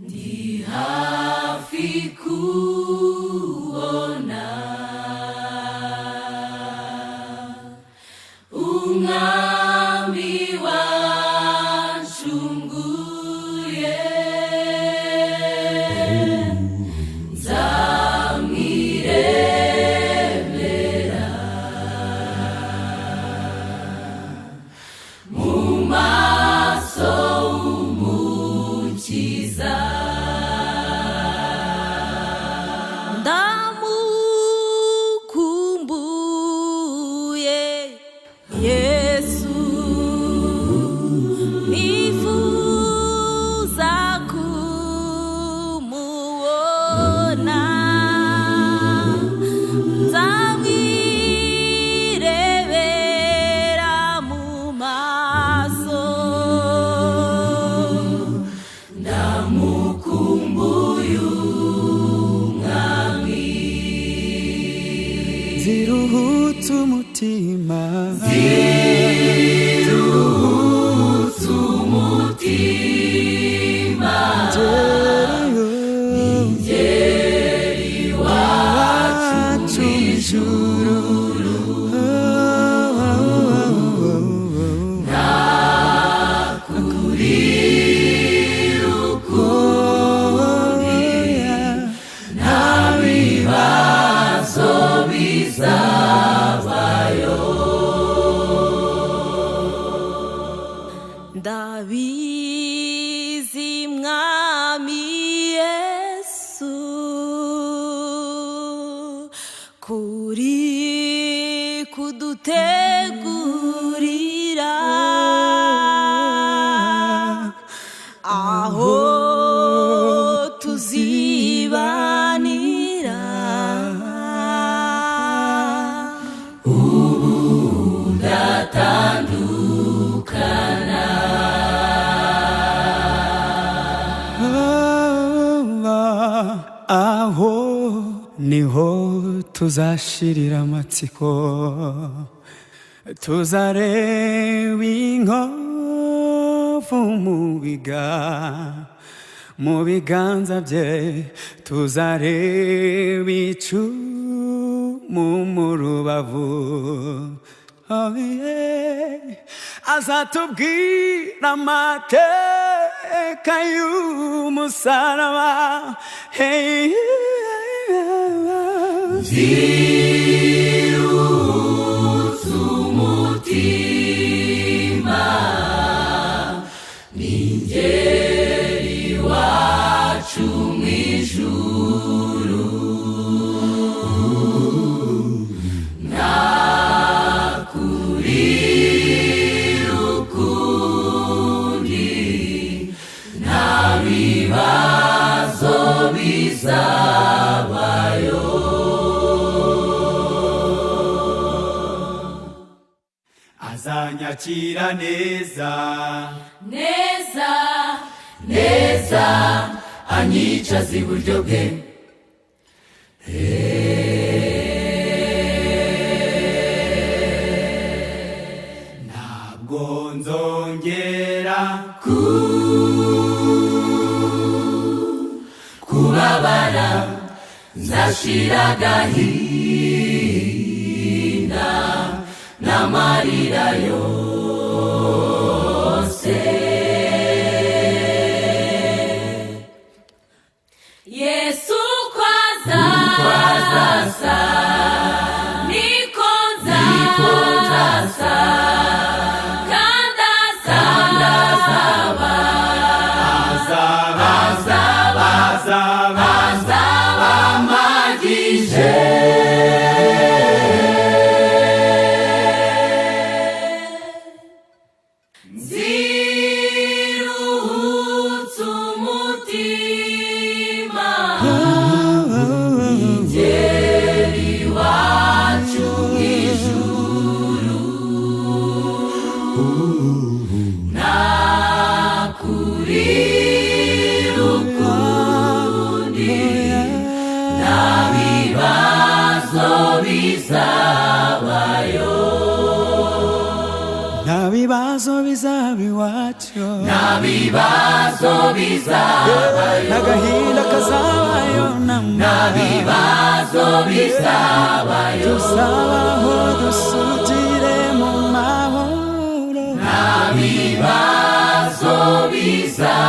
Ndi hafi kubona umwami wancunguye, nzamwirebera mu maso h'umukiza. Ndamukumbuye Yesu, nifuza kumubona, nzamwirebera mu maso. Ndamukumbuye umwami, ziruhutsa umutima, ziruhutsa umutima. Ingeri iwacu mw'ijuru, ntakurira ukundi, nta bibazo bizabayo. Ndabizi mwami Yesu, kuri kudutegurira aho tuzibanira. Ndatandukana, aho niho tuzashirira amatsiko, tuzareba inkovu mu biganza bye, tuzareba icumu mu rubavu. Oh, yeah. Azatubwira amateka y'umusaraba. Hey, ziruhutsa umutima, n'ingeri iwacu mw'ijuru, ntakurira ukundi, nta bibazo bizabayo. azanyakira neza, Neza, neza, anyicaza iburyo bwe. ntabwo nzongera Kubabara, nzashira agahinda n'amarira yose. Yesu uko azasa, niko nzasa, kandi azaba amagije. bibazo bizabayo n'agahinda kazabayo nta bibazo bizabayo tuzabaho dusugire mu mahoro nta bibazo bizabayo